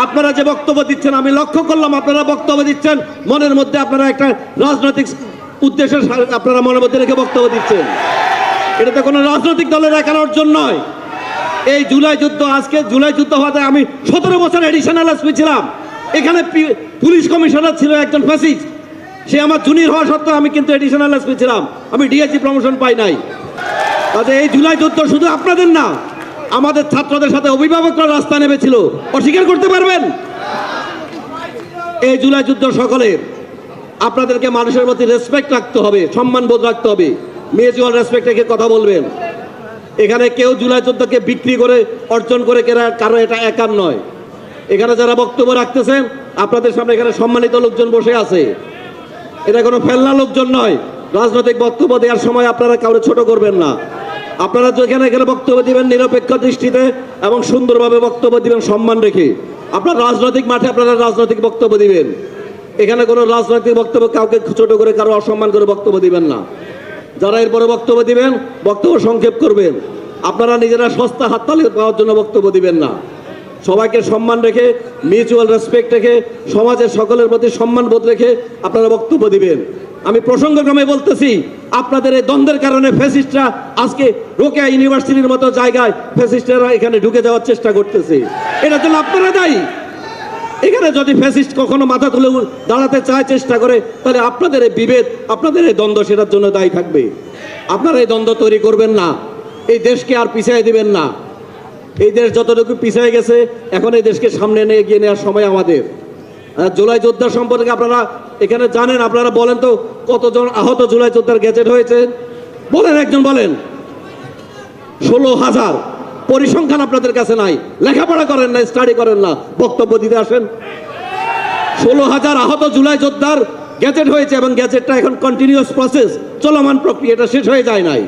আপনারা যে বক্তব্য দিচ্ছেন আমি লক্ষ্য করলাম, আপনারা বক্তব্য দিচ্ছেন মনের মধ্যে আপনারা একটা রাজনৈতিক উদ্দেশ্য আপনারা মনের মধ্যে রেখে বক্তব্য দিচ্ছেন। এটা তো কোনো রাজনৈতিক দলের একানোর জন্য নয়। এই জুলাই যুদ্ধ, আজকে জুলাই যুদ্ধ হওয়াতে আমি 17 বছর এডিশনাল এসপি ছিলাম। এখানে পুলিশ কমিশনার ছিল একজন ফ্যাসিস্ট, সে আমার জুনিয়র হওয়া সত্ত্বেও আমি কিন্তু এডিশনাল এসপি ছিলাম, আমি ডিআইজি প্রমোশন পাই নাই। তাতে এই জুলাই যুদ্ধ শুধু আপনাদের না, আমাদের ছাত্রদের সাথে অভিভাবকরা রাস্তা নেমেছিল, অস্বীকার করতে পারবেন? এই জুলাই যুদ্ধ সকলের, আপনাদেরকে মানুষের প্রতি রেসপেক্ট রাখতে হবে, সম্মান বোধ রাখতে হবে, মিউচুয়াল রেসপেক্ট রেখে কথা বলবেন। এখানে কেউ জুলাই যুদ্ধকে বিক্রি করে অর্জন করে কারো এটা একার নয়। এখানে যারা বক্তব্য রাখতেছেন আপনাদের সামনে এখানে সম্মানিত লোকজন বসে আছে, এটা কোনো ফেলনা লোকজন নয়। রাজনৈতিক বক্তব্য দেওয়ার সময় আপনারা কাউকে ছোট করবেন না। আপনারা যেখানে এখানে বক্তব্য দিবেন নিরপেক্ষ দৃষ্টিতে এবং সুন্দরভাবে বক্তব্য দিবেন, সম্মান রেখে। আপনার রাজনৈতিক মাঠে আপনারা রাজনৈতিক বক্তব্য দিবেন, এখানে কোনো রাজনৈতিক বক্তব্য কাউকে ছোট করে কারো অসম্মান করে বক্তব্য দিবেন না। যারা এরপরে বক্তব্য দিবেন বক্তব্য সংক্ষেপ করবেন। আপনারা নিজেরা সস্তা হাততালি পাওয়ার জন্য বক্তব্য দিবেন না। সবাইকে সম্মান রেখে, মিউচুয়াল রেসপেক্ট রেখে, সমাজের সকলের প্রতি সম্মান বোধ রেখে আপনারা বক্তব্য দিবেন। আমি প্রসঙ্গক্রমে বলতেছি, আপনাদের এই দ্বন্দ্বের কারণে ফ্যাসিস্টরা আজকে রোকেয়া ইউনিভার্সিটির মতো জায়গায় ফ্যাসিস্টরা এখানে ঢুকে যাওয়ার চেষ্টা করতেছে। এটার জন্য আপনারা দায়ী। এখানে যদি ফ্যাসিস্ট কখনো মাথা তুলে দাঁড়াতে চায়, চেষ্টা করে, তাহলে আপনাদের এই বিভেদ, আপনাদের এই দ্বন্দ্ব সেটার জন্য দায়ী থাকবে। আপনারা এই দ্বন্দ্ব তৈরি করবেন না, এই দেশকে আর পিছিয়ে দিবেন না। এই দেশ যতটুকু পিছিয়ে গেছে, এখন এই দেশকে সামনে নিয়ে এগিয়ে নেওয়ার সময় আমাদের। জুলাই যোদ্ধা সম্পর্কে আপনারা এখানে জানেন, আপনারা বলেন তো কতজন আহত জুলাই যোদ্ধার গ্যাজেট হয়েছে? বলেন, একজন বলেন। 16,000। পরিসংখ্যান আপনাদের কাছে নাই, লেখাপড়া করেন না, স্টাডি করেন না, বক্তব্য দিতে আসেন। 16,000 আহত জুলাই যোদ্ধার গ্যাজেট হয়েছে এবং গ্যাজেটটা এখন কন্টিনিউয়াস প্রসেস, চলমান প্রক্রিয়া, এটা শেষ হয়ে যায় নাই।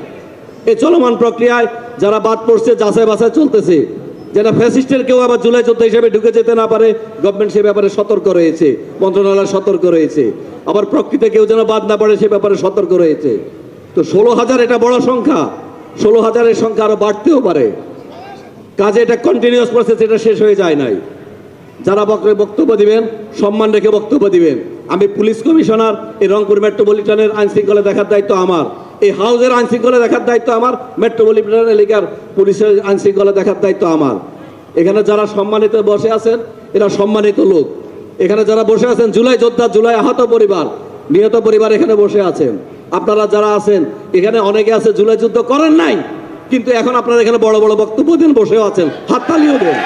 এই চলমান প্রক্রিয়ায় যারা বাদ পড়ছে যাচাই বাছাই চলতেছে, যেটা ফ্যাসিস্টের কেউ আবার জুলাই যোদ্ধা হিসেবে ঢুকে যেতে না পারে, গভর্নমেন্ট সে ব্যাপারে সতর্ক রয়েছে, মন্ত্রণালয় সতর্ক রয়েছে। আবার প্রকৃতিতে কেউ যেন বাদ না পড়ে সে ব্যাপারে সতর্ক রয়েছে। তো 16,000 এটা বড় সংখ্যা, 16,000-এর সংখ্যা আরো বাড়তেও পারে। কাজে এটা কন্টিনিউয়াস প্রসেস, এটা শেষ হয়ে যায় নাই। যারা বক্তব্য দিবেন সম্মান রেখে বক্তব্য দিবেন। আমি পুলিশ কমিশনার, এই রংপুর মেট্রোপলিটনের আইন শৃঙ্খলা দেখার দায়িত্ব আমার, এই হাউসের আইন শৃঙ্খলা দেখার দায়িত্ব আমার, মেট্রোপলিটন এলাকার পুলিশের আইন শৃঙ্খলা দেখার দায়িত্ব আমার। এখানে যারা সম্মানিত বসে আছেন এরা সম্মানিত লোক। এখানে যারা বসে আছেন জুলাই যোদ্ধা, জুলাই আহত পরিবার, নিহত পরিবার এখানে বসে আছেন। আপনারা যারা আছেন এখানে অনেকে আছে জুলাই যুদ্ধ করেন নাই, কিন্তু এখন আপনারা এখানে বড় বড় বক্তব্য দেন, বসেও আছেন, হাততালিও দেন।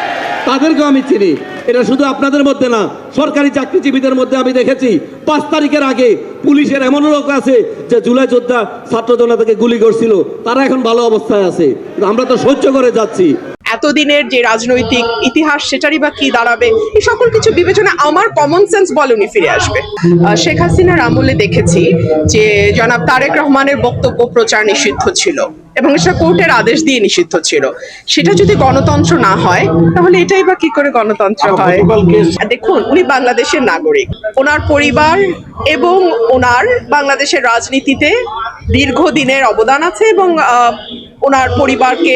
তাদেরকেও আমি চিনি। এটা শুধু আপনাদের মধ্যে না, সরকারি চাকরিজীবীদের মধ্যে আমি দেখেছি 5 তারিখের আগে পুলিশের এমন লোক আছে যে জুলাই যোদ্ধা ছাত্র জনতাকে গুলি করছিল, তারা এখন ভালো অবস্থায় আছে। আমরা তো সহ্য করে যাচ্ছি। এতদিনের যে রাজনৈতিক ইতিহাস সেটারই বা কি দাঁড়াবে, এই সকল কিছু বিবেচনা আমার কমন সেন্স বলে উনি ফিরে আসবে। শেখ হাসিনার আমলে দেখেছি যে জনাব তারেক রহমানের বক্তব্য প্রচার নিষিদ্ধ ছিল এবং সেটা কোর্টের আদেশ দিয়ে নিষিদ্ধ ছিল। সেটা যদি গণতন্ত্র না হয় তাহলে এটাই বা কি করে গণতন্ত্র হয়? দেখুন, উনি বাংলাদেশের নাগরিক, ওনার পরিবার এবং ওনার বাংলাদেশের রাজনীতিতে দীর্ঘদিনের অবদান আছে এবং ওনার পরিবারকে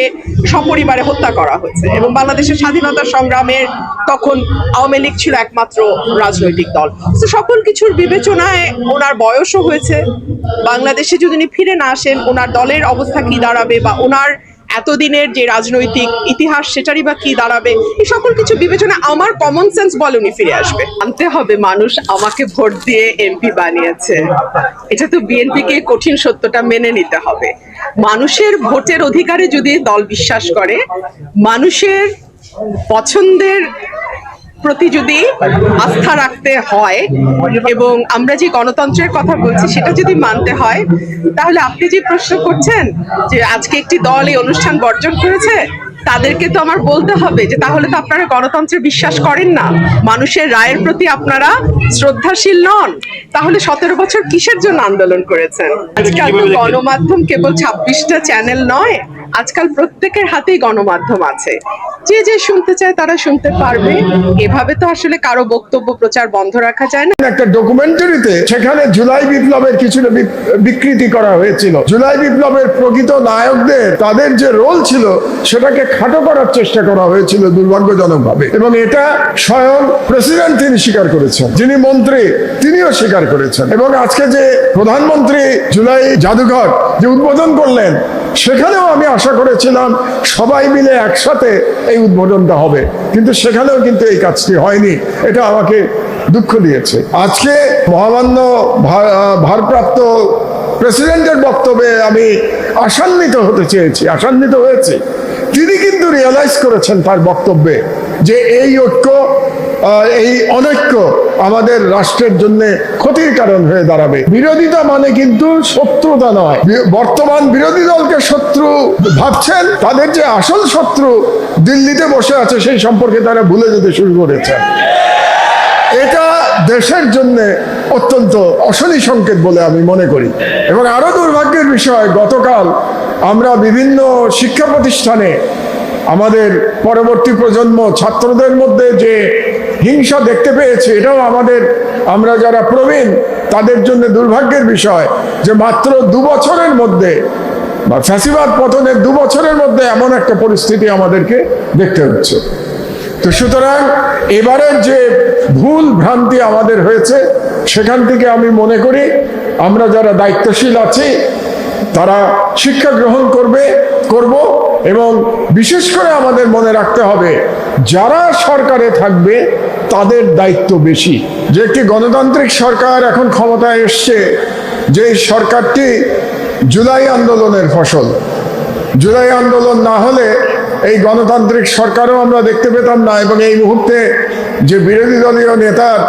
সপরিবারে হত্যা করা হয়েছে এবং বাংলাদেশের স্বাধীনতা সংগ্রামের তখন আওয়ামী লীগ ছিল একমাত্র রাজনৈতিক দল। তো সকল কিছুর বিবেচনায় ওনার বয়সও হয়েছে। বাংলাদেশে যদি উনি ফিরে না আসেন ওনার দলের অবস্থা কি দাঁড়াবে, বা ওনার এতদিনের যে রাজনৈতিক ইতিহাস সেটারই বা কি দাঁড়াবে, এই সকল কিছু বিবেচনা আমার কমন সেন্স বলে উনি ফিরে আসবে। মানতে হবে মানুষ আমাকে ভোট দিয়ে এমপি বানিয়েছে, এটা তো বিএনপিকে কঠিন সত্যটা মেনে নিতে হবে। মানুষের ভোটের অধিকারে যদি দল বিশ্বাস করে, মানুষের পছন্দের প্রতি যদি আস্থা রাখতে হয় এবং আমরা যে গণতন্ত্রের কথা বলছি সেটা যদি মানতে হয়, তাহলে আপনি যে প্রশ্ন করছেন যে আজকে একটি দল এই অনুষ্ঠান বর্জন করেছে, তাদেরকে তো আমার বলতে হবে যে তাহলে তো আপনারা গণতন্ত্রে বিশ্বাস করেন না, মানুষের রায়ের প্রতি আপনারা শ্রদ্ধাশীল নন। তাহলে 17 বছর কিসের জন্য আন্দোলন করেছেন? আজকাল তো গণমাধ্যম কেবল 26টা চ্যানেল নয়, আজকাল প্রত্যেকের হাতেই গণমাধ্যম আছে, যে যে শুনতে চায় তারা শুনতে পারবে। এভাবে তো আসলে কারো বক্তব্য প্রচার বন্ধ রাখা যায় না। একটা ডকুমেন্টারিতে সেখানে জুলাই বিপ্লবের কিছুটা বিকৃতি করা হয়েছিল। জুলাই বিপ্লবের প্রকৃত নায়কদের তাদের যে রোল ছিল সেটাকে খাটো করার চেষ্টা করা হয়েছিল দুর্ভাগ্যজনকভাবে, এবং এটা স্বয়ং প্রেসিডেন্ট তিনি স্বীকার করেছেন, যিনি মন্ত্রী তিনিও স্বীকার করেছেন। এবং আজকে যে প্রধানমন্ত্রী জুলাই জাদুঘর যে উদ্বোধন করলেন, সেখানেও আমি আশা করেছিলাম সবাই মিলে একসাথে এই উদ্বোধনটা হবে, কিন্তু সেখানেও কিন্তু এই কাজটি হয়নি। এটা আমাকে দুঃখ দিয়েছে। আজকে মহামান্য ভারপ্রাপ্ত প্রেসিডেন্টের বক্তব্যে আমি আশান্বিত হতে চেয়েছি, আশান্বিত হয়েছি। তিনি কিন্তু রিয়েলাইজ করেছেন তার বক্তব্যে যে এই ঐক্য, এই অনৈক্য আমাদের রাষ্ট্রের জন্য ক্ষতির কারণ হয়ে দাঁড়াবে। বিরোধিতা মানে কিন্তু শত্রুতা নয়। বর্তমান বিরোধী দলকে শত্রু ভাবছেন, তাদের যে আসল শত্রু দিল্লিতে বসে আছে সেই সম্পর্কে তারা ভুলে যেতে শুরু করেছেন। এটা দেশের জন্য অত্যন্ত অশনি সংকেত বলে আমি মনে করি। এবং আরো দুর্ভাগ্যের বিষয়, গতকাল আমরা বিভিন্ন শিক্ষা প্রতিষ্ঠানে আমাদের পরবর্তী প্রজন্ম ছাত্রদের মধ্যে যে হিংসা দেখতে পেয়েছি, এটাও আমরা যারা প্রবীণ তাদের জন্য দুর্ভাগ্যের বিষয় যে মাত্র 2 বছরের মধ্যে বা ফ্যাসিবাদ পতনের 2 বছরের মধ্যে এমন একটা পরিস্থিতি আমাদেরকে দেখতে হচ্ছে। তো সুতরাং এবারের যে ভুল ভ্রান্তি আমাদের হয়েছে, সেখান থেকে আমি মনে করি আমরা যারা দায়িত্বশীল আছি তারা শিক্ষা গ্রহণ করব। এবং বিশেষ করে আমাদের মনে রাখতে হবে, যারা সরকারে থাকবে তাদের দায়িত্ব বেশি। যে একটি গণতান্ত্রিক সরকার এখন ক্ষমতায় এসছে, যে সরকারটি জুলাই আন্দোলনের ফসল। জুলাই আন্দোলন না হলে এই গণতান্ত্রিক সরকারও আমরা দেখতে পেতাম না, এবং এই মুহূর্তে যে বিরোধী দলীয় নেতার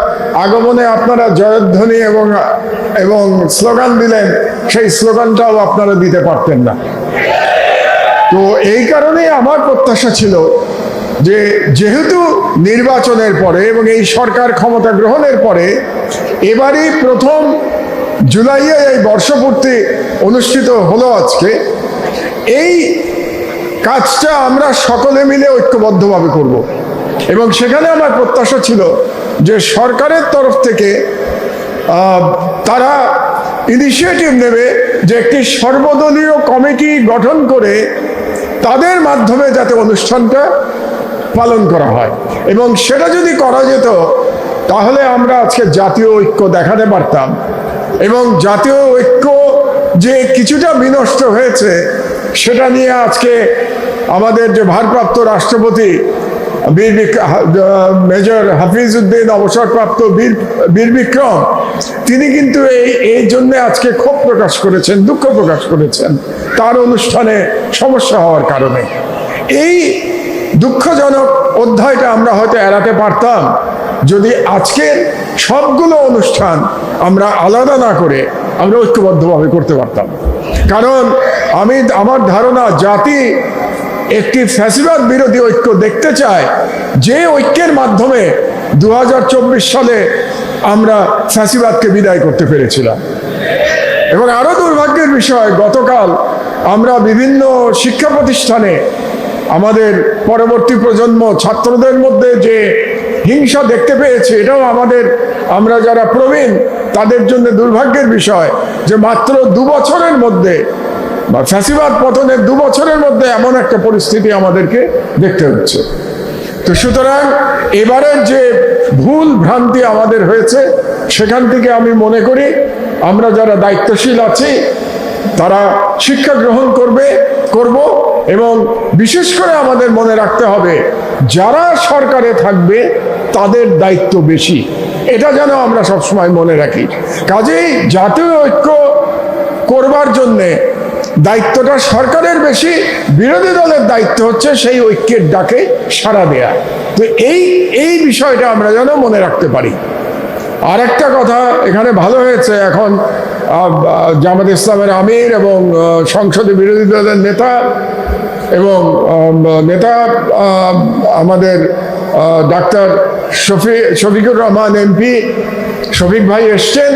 আগমনে আপনারা জয়ধ্বনি এবং স্লোগান দিলেন, সেই স্লোগানটাও আপনারা দিতে পারতেন না। তো এই কারণে আমার প্রত্যাশা ছিল যে যেহেতু নির্বাচনের পরে এবং এই সরকার ক্ষমতা গ্রহণের পরে এবারই প্রথম জুলাইয়ে এই বর্ষপূর্তি অনুষ্ঠিত হলো আজকে, এই কাজটা আমরা সকলে মিলে ঐক্যবদ্ধভাবে করব। এবং সেখানে আমার প্রত্যাশা ছিল যে সরকারের তরফ থেকে তারা ইনিশিয়েটিভ নেবে যে একটি সর্বদলীয় কমিটি গঠন করে তাদের মাধ্যমে যাতে অনুষ্ঠানটা পালন করা হয়। এবং সেটা যদি করা যেত তাহলে আমরা আজকে জাতীয় ঐক্য দেখাতে পারতাম। এবং জাতীয় ঐক্য যে কিছুটা বিনষ্ট হয়েছে সেটা নিয়ে আজকে আমাদের যে ভারপ্রাপ্ত রাষ্ট্রপতি মেজর হাফিজউদ্দিন অবসরপ্রাপ্ত বীর বিক্রম, তিনি কিন্তু এই জন্য আজকে ক্ষোভ প্রকাশ করেছেন, দুঃখ প্রকাশ করেছেন তার অনুষ্ঠানে সমস্যা হওয়ার কারণে। এই দুঃখজনক অধ্যায়টা আমরা হয়তো এড়াতে পারতাম যদি আজকের সবগুলো অনুষ্ঠান আমরা আলাদা না করে আমরা ঐক্যবদ্ধভাবে করতে পারতাম। কারণ আমার ধারণা জাতি একটি ফ্যাসিবাদ বিরোধী ঐক্য দেখতে চায়, যে ঐক্যের মাধ্যমে 2024 সালে আমরা ফ্যাসিবাদকে বিদায় করতে পেরেছিলাম। এবং আরো দুর্ভাগ্যের বিষয়, গতকাল আমরা বিভিন্ন শিক্ষা প্রতিষ্ঠানে আমাদের পরবর্তী প্রজন্ম ছাত্রদের মধ্যে যে হিংসা দেখতে পেয়েছি, এটাও আমরা যারা প্রবীণ তাদের জন্য দুর্ভাগ্যের বিষয় যে মাত্র 2 বছরের মধ্যে বা ফ্যাসিবাদ পতনের 2 বছরের মধ্যে এমন একটা পরিস্থিতি আমাদেরকে দেখতে হচ্ছে। তো সুতরাং এবারের যে ভুল ভ্রান্তি আমাদের হয়েছে, সেখান থেকে আমি মনে করি আমরা যারা দায়িত্বশীল আছি তারা শিক্ষা গ্রহণ করব। এবং বিশেষ করে আমাদের মনে রাখতে হবে, যারা সরকারে থাকবে তাদের দায়িত্ব বেশি। এটা যেন আমরা সবসময় মনে রাখি। কাজেই জাতীয় ঐক্য করবার জন্যে দায়িত্বটা সরকারের বেশি, বিরোধী দলের দায়িত্ব হচ্ছে সেই ঐক্যের ডাকে সাড়া দেয়া। তো এই বিষয়টা আমরা যেন মনে রাখতে পারি। আর একটা কথা এখানে ভালো হয়েছে, এখন জামাত ইসলামের আমির এবং সংসদে বিরোধী দলের নেতা এবং আমাদের ডাক্তার শফিকুর রহমান এমপি শফিক ভাই এসছেন।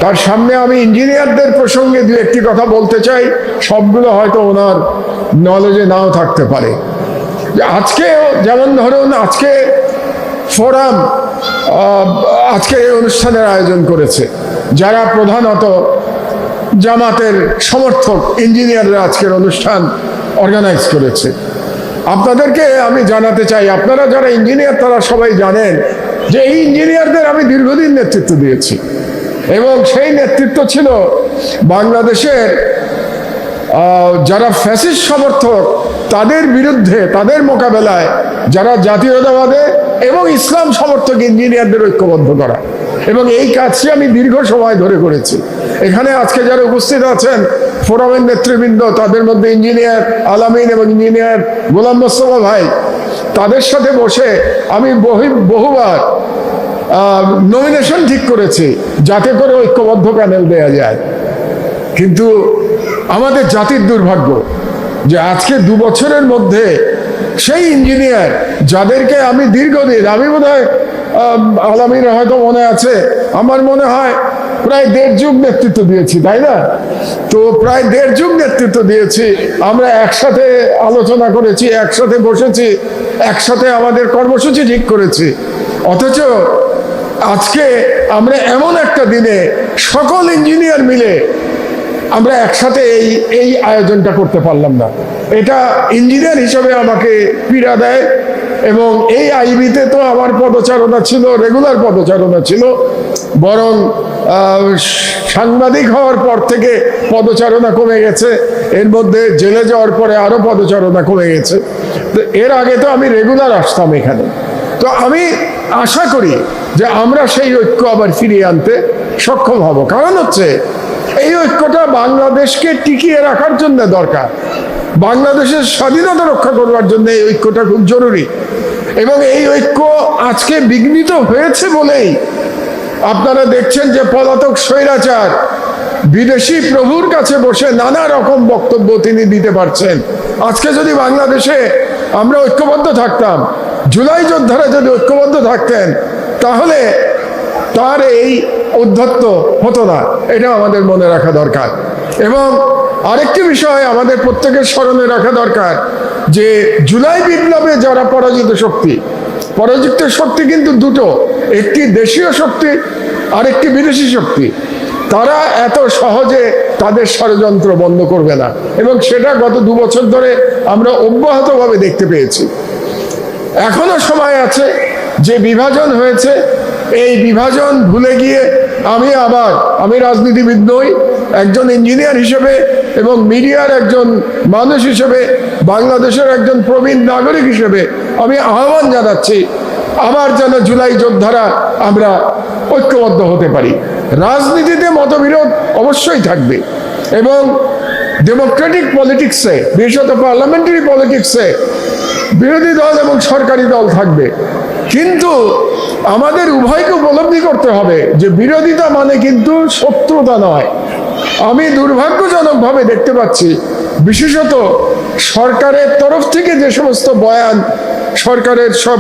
তার সামনে আমি ইঞ্জিনিয়ারদের প্রসঙ্গে 2-1টি কথা বলতে চাই। সবগুলো হয়তো ওনার নলেজে নাও থাকতে পারে। আজকেও যেমন ধরুন আজকে ফোরাম আজকে এই অনুষ্ঠানের আয়োজন করেছে, যারা প্রধানত জামাতের সমর্থক ইঞ্জিনিয়াররা আজকের অনুষ্ঠান অর্গানাইজ করেছে। আপনাদেরকে আমি জানাতে চাই, আপনারা যারা ইঞ্জিনিয়ার তারা সবাই জানেন যে এই ইঞ্জিনিয়ারদের আমি দীর্ঘদিন নেতৃত্ব দিয়েছি, এবং সেই নেতৃত্ব ছিল বাংলাদেশের যারা ফ্যাসিস্ট সমর্থক তাদের বিরুদ্ধে, তাদের মোকাবেলায় যারা জাতীয়তাবাদে এবং ইসলাম সমর্থক ইঞ্জিনিয়ারদের ঐক্যবদ্ধ করা, এবং এই কাজটি আমি দীর্ঘ সময় ধরে করেছি। এখানে আজকে যারা উপস্থিত আছেন ফোরামের নেতৃবৃন্দ, তাদের মধ্যে ইঞ্জিনিয়ার আলামিন এবং ইঞ্জিনিয়ার গোলাম মোস্তফা ভাই, তাদের সাথে বসে আমি বহুবার নমিনেশন ঠিক করেছি যাতে করে ঐক্যবদ্ধ প্যানেল দেয়া যায়। কিন্তু আমাদের জাতির দুর্ভাগ্য যে আজকে 2 বছরের মধ্যে সেই ইঞ্জিনিয়ার যাদেরকে আমি দীর্ঘদিন, আমি বোধহয় আলামিন হয়তো মনে আছে, আমার মনে হয় প্রায় 1.5 যুগ নেতৃত্ব দিয়েছি, তাই না? তো প্রায় 1.5 যুগ নেতৃত্ব দিয়েছি, আমরা একসাথে আলোচনা করেছি, একসাথে বসেছি, একসাথে আমাদের কর্মসূচি ঠিক করেছি। অথচ আজকে আমরা এমন একটা দিনে সকল ইঞ্জিনিয়ার মিলে আমরা একসাথে এই আয়োজনটা করতে পারলাম না। এটা ইঞ্জিনিয়ার হিসেবে আমাকে পীড়া দেয়, এবং এই আইবিতে তো আমার পদচারণা ছিল, রেগুলার পদচারণা ছিল, বরং সাংবাদিক হওয়ার পর থেকে পদচারণা কমে গেছে, এর মধ্যে জেলে যাওয়ার পরে আরো পদচারণা কমে গেছে। তো এর আগে তো আমি রেগুলার আসতাম এখানে। তো আমি আশা করি যে আমরা সেই ঐক্য আবার ফিরিয়ে আনতে সক্ষম হব, কারণ হচ্ছে এই ঐক্যটা বাংলাদেশকে টিকিয়ে রাখার জন্য দরকার, বাংলাদেশের স্বাধীনতা রক্ষা করবার জন্য এই ঐক্যটা খুব জরুরি। এবং এই ঐক্য আজকে বিঘ্নিত হয়েছে বলেই আপনারা দেখছেন যে পলাতক স্বৈরাচার বিদেশি প্রভুর কাছে বসে নানা রকম বক্তব্য তিনি দিতে পারছেন। আজকে যদি বাংলাদেশে আমরা ঐক্যবদ্ধ থাকতাম, জুলাই যোদ্ধারা যদি ঐক্যবদ্ধ থাকতেন, তাহলে তার এই উদ্ধত্ত হতো না, এটা আমাদের মনে রাখা দরকার। এবং আরেকটি বিষয় আমাদের প্রত্যেকের স্মরণে রাখা দরকার যে জুলাই বিপ্লবে যারা পরাজিত শক্তি কিন্তু দুটো, একটি দেশীয় শক্তি আর একটি বিদেশি শক্তি। তারা এত সহজে তাদের ষড়যন্ত্র বন্ধ করবে না, এবং সেটা গত 2 বছর ধরে আমরা অব্যাহতভাবে দেখতে পেয়েছি। এখনো সময় আছে, যে বিভাজন হয়েছে এই বিভাজন ভুলে গিয়ে আমি রাজনীতিবিদ নই, একজন ইঞ্জিনিয়ার হিসেবে এবং মিডিয়ার একজন মানুষ হিসেবে, বাংলাদেশের একজন প্রবীণ নাগরিক হিসেবে আমি আহ্বান জানাচ্ছি, আবার যেন জুলাই যোদ্ধারা আমরা ঐক্যবদ্ধ হতে পারি। রাজনীতিতে মতবিরোধ অবশ্যই থাকবে, এবং ডেমোক্রেটিক পলিটিক্সে, বিশেষত পার্লামেন্টারি পলিটিক্সে বিরোধী দল এবং সরকারি দল থাকবে, কিন্তু আমাদের উভয়কে উপলব্ধি করতে হবে যে বিরোধিতা মানে কিন্তু শত্রুতা নয়। আমি দুর্ভাগ্যজনকভাবে দেখতে পাচ্ছি, বিশেষত সরকারের তরফ থেকে যে সমস্ত বয়ান সরকারের সব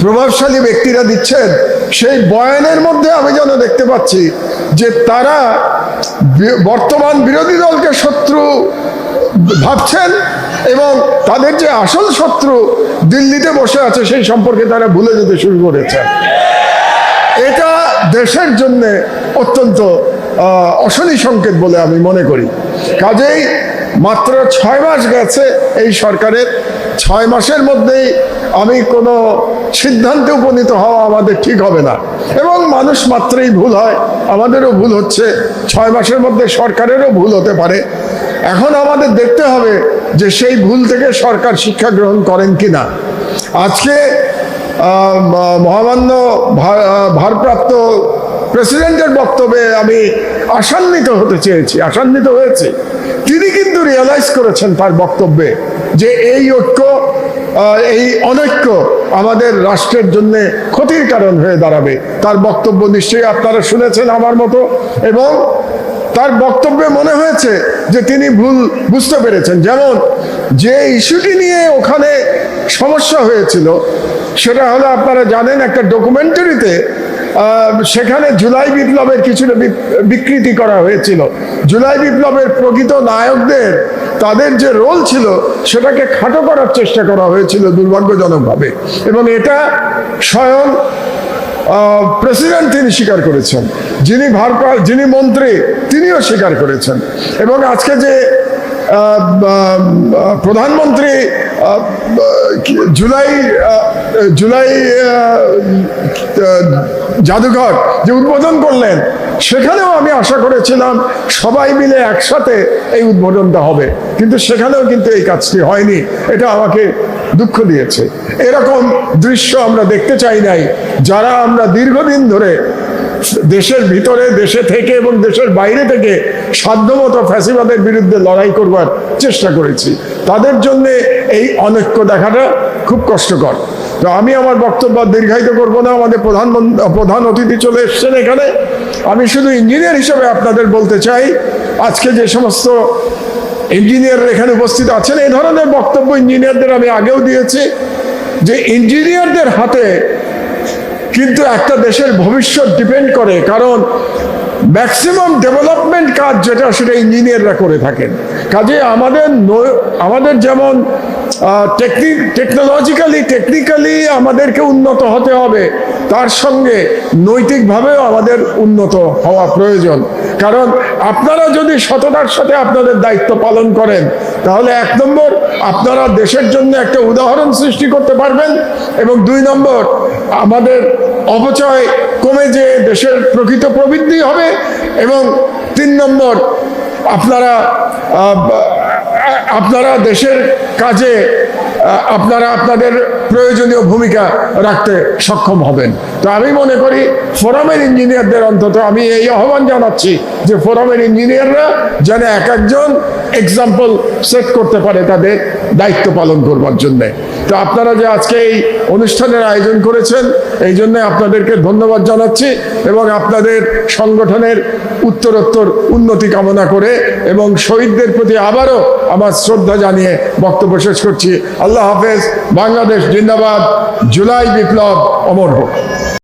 প্রভাবশালী ব্যক্তিরা দিচ্ছেন, সেই বয়ানের মধ্যে আমি যেন দেখতে পাচ্ছি যে তারা বর্তমান বিরোধী দলকে শত্রু ভাবছেন, এবং তাদের যে আসল শত্রু দিল্লিতে বসে আছে সেই সম্পর্কে তারা ভুলে যেতে শুরু করেছেন। এটা দেশের জন্য অত্যন্ত অশনি সংকেত বলে আমি মনে করি। কাজেই মাত্র 6 মাস গেছে এই সরকারের, 6 মাসের মধ্যেই আমি কোনো সিদ্ধান্তে উপনীত হওয়া আমাদের ঠিক হবে না, এবং মানুষ মাত্রই ভুল হয়, আমাদেরও ভুল হচ্ছে, 6 মাসের মধ্যে সরকারেরও ভুল হতে পারে। এখন আমাদের দেখতে হবে যে সেই ভুল থেকে সরকার শিক্ষা গ্রহণ করেন কিনা। আজকে মহামান্য ভারপ্রাপ্ত প্রেসিডেন্টের বক্তব্যে আমি আশান্বিত হতে চেয়েছি, আশান্বিত হয়েছে। তিনি কিন্তু রিয়েলাইজ করেছেন তার বক্তব্যে যে এই ঐক্য, এই অনৈক্য আমাদের রাষ্ট্রের জন্য ক্ষতির কারণ হয়ে দাঁড়াবে। তার বক্তব্য নিশ্চয়ই আপনারা শুনেছেন আমার মতো, এবং তার বক্তব্যে মনে হয়েছে যে তিনি ভুল বুঝতে পেরেছেন। যেমন যে ইস্যুটি নিয়ে ওখানে সমস্যা হয়েছিল সেটা হলো, আপনারা জানেন, একটা ডকুমেন্টারিতে সেখানে জুলাই বিপ্লবের কিছুটা বিকৃতি করা হয়েছিল। জুলাই বিপ্লবের প্রকৃত নায়কদের তাদের যে রোল ছিল সেটাকে খাটো করার চেষ্টা করা হয়েছিল দুর্ভাগ্যজনকভাবে, এবং এটা স্বয়ং প্রেসিডেন্ট তিনি স্বীকার করেছেন, যিনি মন্ত্রী তিনিও স্বীকার করেছেন। এবং আজকে যে প্রধানমন্ত্রী জুলাই জাদুঘর যে উদ্বোধন করলেন, সেখানেও আমি আশা করেছিলাম সবাই মিলে একসাথে এই উদ্বোধনটা হবে, কিন্তু সেখানেও কিন্তু এই কাজটি হয়নি। এটা আমাকে দুঃখ দিয়েছে। এরকম দৃশ্য আমরা দেখতে চাই নাই, যারা আমরা দীর্ঘদিন ধরে দেশের ভিতরে, দেশে থেকে এবং দেশের বাইরে থেকে সাধ্যমতো ফ্যাসিবাদের বিরুদ্ধে লড়াই করবার চেষ্টা করেছি, তাদের জন্য এই অনৈক্য দেখাটা খুব কষ্টকর। তো আমি আমার বক্তব্য দীর্ঘায়িত করব না, আমাদের প্রধান অতিথি চলে এসছেন এখানে। আমি শুধু ইঞ্জিনিয়ার হিসেবে আপনাদের বলতে চাই, আজকে যে সমস্ত ইঞ্জিনিয়ার এখানে উপস্থিত আছেন, এই ধরনের বক্তব্য ইঞ্জিনিয়ারদের আমি আগেও দিয়েছি, যে ইঞ্জিনিয়ারদের হাতে কিন্তু একটা দেশের ভবিষ্যৎ ডিপেন্ড করে, কারণ ম্যাক্সিমাম ডেভেলপমেন্ট কাজ যেটা সেটা ইঞ্জিনিয়াররা করে থাকেন। কাজে আমাদের যেমন টেকনিক্যালি আমাদেরকে উন্নত হতে হবে, তার সঙ্গে নৈতিকভাবেও আমাদের উন্নত হওয়া প্রয়োজন। কারণ আপনারা যদি সততার সাথে আপনাদের দায়িত্ব পালন করেন, তাহলে 1 নম্বর আপনারা দেশের জন্য একটা উদাহরণ সৃষ্টি করতে পারবেন, এবং 2 নম্বর আমাদের অপচয় কমে যে দেশের প্রকৃত প্রবৃদ্ধি হবে, এবং 3 নম্বর আপনারা দেশের কাজে আপনাদের প্রয়োজনীয় ভূমিকা রাখতে সক্ষম হবেন। তো আমি মনে করি ফোরামের ইঞ্জিনিয়ারদের অন্তত আমি এই আহ্বান জানাচ্ছি যে ফোরামের ইঞ্জিনিয়াররা যেন একজন এক্সাম্পল সেট করতে পারে তাদের দায়িত্ব পালন করবার জন্যে। তো আপনারা যে আজকে এই অনুষ্ঠানের আয়োজন করেছেন, এই জন্য আপনাদেরকে ধন্যবাদ জানাচ্ছি, এবং আপনাদের সংগঠনের উত্তরোত্তর উন্নতি কামনা করে এবং শহীদদের প্রতি আবারও আমার শ্রদ্ধা জানিয়ে বক্তব্য শেষ করছি। আল্লাহ হাফেজ। বাংলাদেশ জিন্দাবাদ। জুলাই বিপ্লব অমর হোক।